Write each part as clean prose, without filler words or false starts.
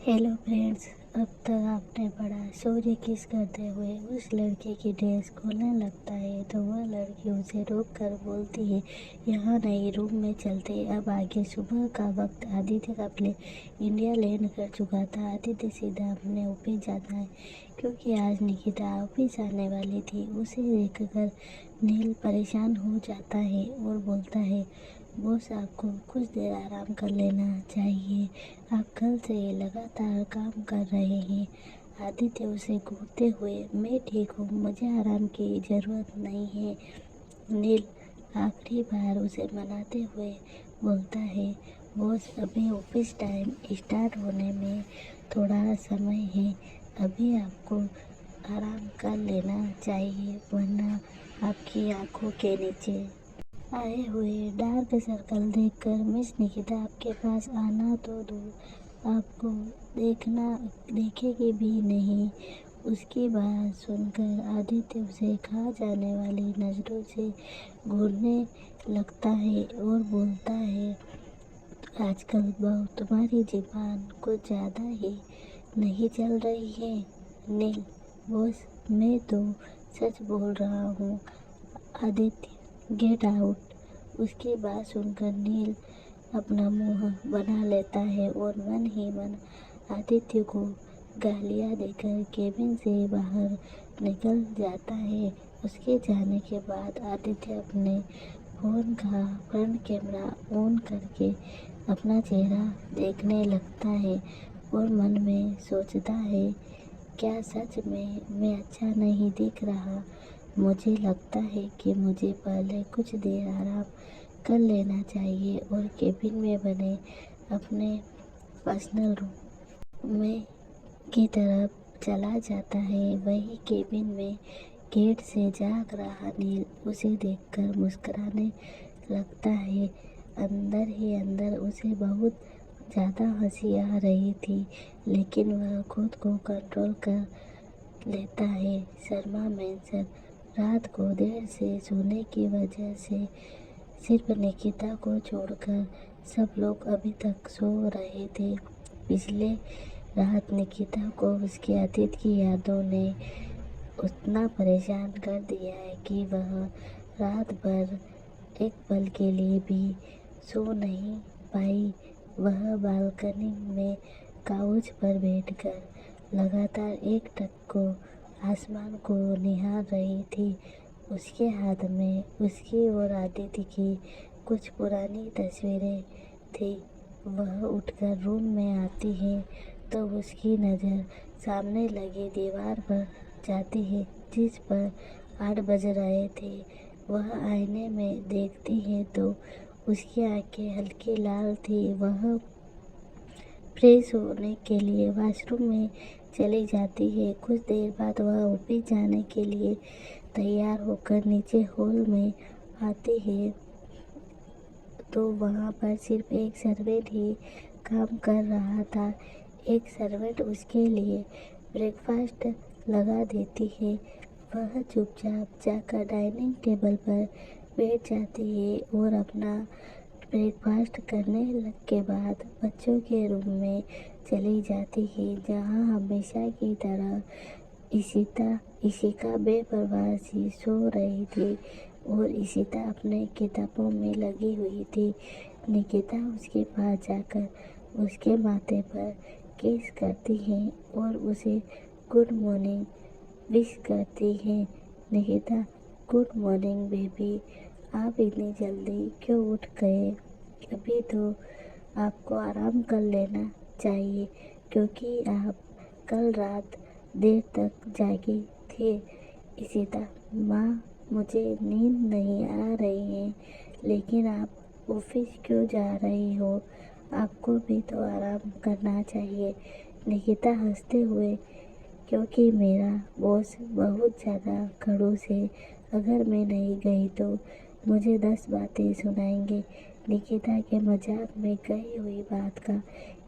Hello friends. अब तक आपने पढ़ा सूर्य किस करते हुए उस लड़के की ड्रेस खोलने लगता है तो वह लड़की उसे रोक कर बोलती है, यहाँ नहीं, रूम में चलते। अब आगे सुबह का वक्त। आदित्य का प्लेन इंडिया लैंड कर चुका था। आदित्य सीधा अपने ऑफिस जाता है क्योंकि आज निकिता ऑफिस आने वाली थी। उसे देखकर नील परेशान हो जाता है और बोलता है, बॉस, आपको कुछ देर आराम कर लेना चाहिए। आप कल से लगातार काम कर रहे हैं। आदित्य उसे घूरते हुए, मैं ठीक हूँ, मुझे आराम की ज़रूरत नहीं है। नील आखिरी बार उसे मनाते हुए बोलता है, बॉस, अभी ऑफिस टाइम स्टार्ट होने में थोड़ा समय है। अभी आपको आराम कर लेना चाहिए, वरना आपकी आंखों के नीचे आए हुए डार्क सर्कल देखकर मिस निकिता आपके पास आना तो दूर, आपको देखेगी भी नहीं। उसकी बात सुनकर आदित्य उसे खा जाने वाली नज़रों से घूरने लगता है और बोलता है, आजकल बहु तुम्हारी ज़ुबान कुछ ज़्यादा ही नहीं चल रही है। नील, बॉस, मैं तो सच बोल रहा हूँ। Aditya, get out. उसकी बात सुनकर नील अपना मुंह बना लेता है और मन ही मन आदित्य को गालियाँ देकर केबिन से बाहर निकल जाता है। उसके जाने के बाद आदित्य अपने फ़ोन का फ्रंट कैमरा ऑन करके अपना चेहरा देखने लगता है और मन में सोचता है, क्या सच में मैं अच्छा नहीं दिख रहा? मुझे लगता है कि मुझे पहले कुछ देर आराम कर लेना चाहिए। और केबिन में बने अपने पर्सनल रूम में की तरफ चला जाता है। वही केबिन में गेट से झांक रहा नील उसे देखकर मुस्कुराने लगता है। अंदर ही अंदर उसे बहुत ज़्यादा हंसी आ रही थी, लेकिन वह खुद को कंट्रोल कर लेता है। शर्मा मेंशन रात को देर से सोने की वजह से सिर्फ निकिता को छोड़कर सब लोग अभी तक सो रहे थे। पिछले रात निकिता को उसके अतीत की यादों ने उतना परेशान कर दिया है कि वह रात भर एक पल के लिए भी सो नहीं पाई। वह बालकनी में काउच पर बैठकर लगातार एक टक को आसमान को निहार रही थी। उसके हाथ में उसकी और आदित्य की कुछ पुरानी तस्वीरें थी। वह उठकर रूम में आती है तो उसकी नज़र सामने लगी दीवार पर जाती है जिस पर 8 बज रहे थे। वह आईने में देखती है तो उसकी आंखें हल्की लाल थी। वह फ्रेश होने के लिए वॉशरूम में चली जाती है। कुछ देर बाद वह ऑफिस जाने के लिए तैयार होकर नीचे हॉल में आती है तो वहाँ पर सिर्फ एक सर्वेंट ही काम कर रहा था। एक सर्वेंट उसके लिए ब्रेकफास्ट लगा देती है। वह चुपचाप जाकर डाइनिंग टेबल पर बैठ जाती है और अपना ब्रेकफास्ट करने के बाद बच्चों के रूम में चली जाती है, जहाँ हमेशा की तरह इशिका बेपरवाह सी सो रही थी और इशिता अपने किताबों में लगी हुई थी। निकिता उसके पास जाकर उसके माथे पर किस करती है और उसे गुड मॉर्निंग विश करती है। निकिता, गुड मॉर्निंग बेबी, आप इतनी जल्दी क्यों उठ गए? अभी तो आपको आराम कर लेना चाहिए क्योंकि आप कल रात देर तक जागी थे। इशिता, माँ, मुझे नींद नहीं आ रही है, लेकिन आप ऑफिस क्यों जा रही हो? आपको भी तो आराम करना चाहिए। निकिता हंसते हुए, क्योंकि मेरा बॉस बहुत ज़्यादा खड़ूस है, अगर मैं नहीं गई तो मुझे 10 बातें सुनाएंगे। निकिता के मजाक में कही हुई बात का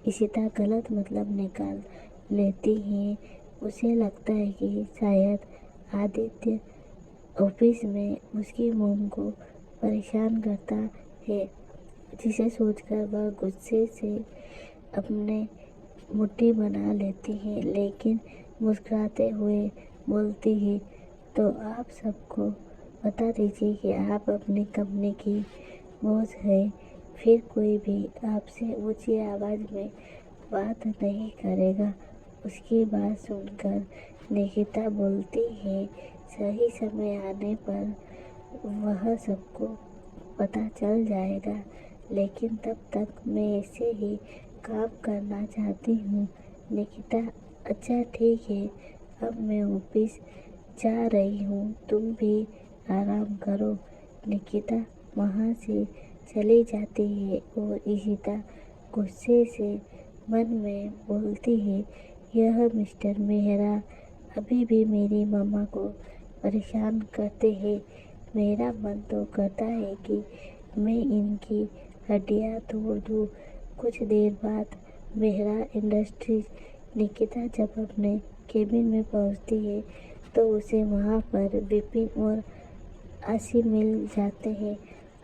इशिता गलत मतलब निकाल लेती है। उसे लगता है कि शायद आदित्य ऑफिस में उसकी मॉम को परेशान करता है, जिसे सोचकर वह गुस्से से अपने मुट्ठी बना लेती है, लेकिन मुस्कुराते हुए बोलती है, तो आप सबको बता दीजिए कि आप अपनी कंपनी की बॉस है। फिर कोई भी आपसे ऊंची आवाज़ में बात नहीं करेगा। उसकी बात सुनकर निकिता बोलती है, सही समय आने पर वह सबको पता चल जाएगा, लेकिन तब तक मैं ऐसे ही काम करना चाहती हूँ। निकिता, अच्छा ठीक है, अब मैं ऑफिस जा रही हूँ, तुम भी आराम करो। निकिता वहाँ से चली जाती है और ईशिता गुस्से से मन में बोलती है, यह मिस्टर मेहरा अभी भी मेरी मम्मा को परेशान करते हैं। मेरा मन तो करता है कि मैं इनकी हड्डियाँ तोड़ दूँ। कुछ देर बाद मेहरा इंडस्ट्रीज। निकिता जब अपने केबिन में पहुंचती है तो उसे वहां पर विपिन और आशी मिल जाते हैं।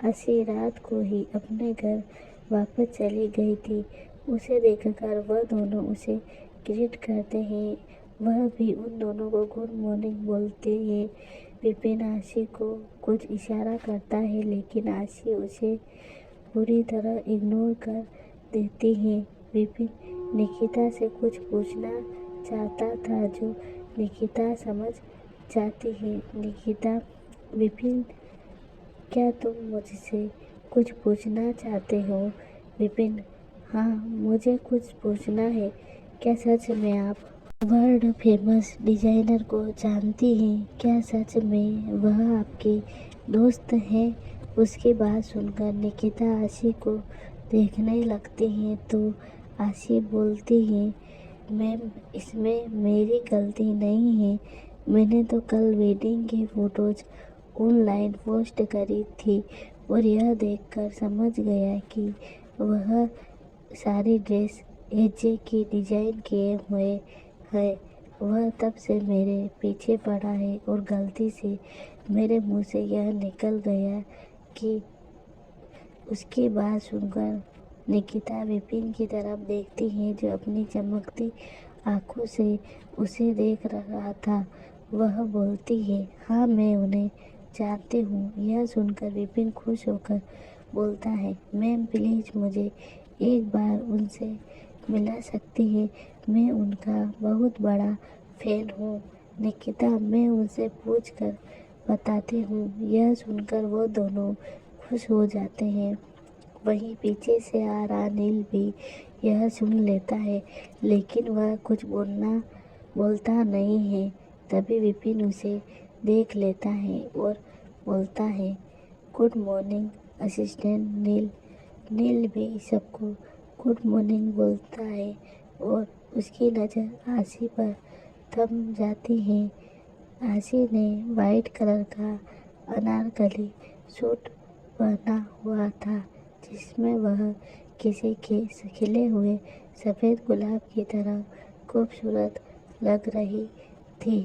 आशी रात को ही अपने घर वापस चली गई थी। उसे देखकर वह दोनों उसे ग्रीट करते हैं। वह भी उन दोनों को गुड मॉर्निंग बोलते हैं। विपिन आशी को कुछ इशारा करता है, लेकिन आशी उसे पूरी तरह इग्नोर कर देती है। विपिन निकिता से कुछ पूछना चाहता था जो निकिता समझ जाती है। निकिता, विपिन, क्या तुम मुझसे कुछ पूछना चाहते हो? विपिन, हाँ, मुझे कुछ पूछना है। क्या सच में आप वर्ल्ड फेमस डिजाइनर को जानती हैं? क्या सच में वह आपके दोस्त हैं? उसकी बात सुनकर निकिता आशी को देखने लगती है तो आशी बोलती है, मैम, इसमें मेरी गलती नहीं है। मैंने तो कल वेडिंग की फ़ोटोज़ ऑनलाइन पोस्ट करी थी और यह देखकर समझ गया कि वह सारी ड्रेस एजे की डिज़ाइन किए हुए है। वह तब से मेरे पीछे पड़ा है और गलती से मेरे मुंह से यह निकल गया कि। उसकी बात सुनकर निकिता विपिन की तरफ देखती है जो अपनी चमकती आंखों से उसे देख रहा था। वह बोलती है, हाँ, मैं उन्हें जानती हूँ। यह सुनकर विपिन खुश होकर बोलता है, मैम प्लीज़ मुझे एक बार उनसे मिला सकती है? मैं उनका बहुत बड़ा फैन हूँ। निकिता, मैं उनसे पूछ कर बताती हूँ। यह सुनकर वो दोनों खुश हो जाते हैं। वहीं पीछे से आ रहा नील भी यह सुन लेता है, लेकिन वह कुछ बोलता नहीं है। तभी विपिन उसे देख लेता है और बोलता है, गुड मॉर्निंग असिस्टेंट नील। नील भी सबको गुड मॉर्निंग बोलता है और उसकी नज़र आशी पर थम जाती है। आशी ने वाइट कलर का अनारकली सूट पहना हुआ था, जिसमें वह किसी के खिले हुए सफ़ेद गुलाब की तरह खूबसूरत लग रही थी।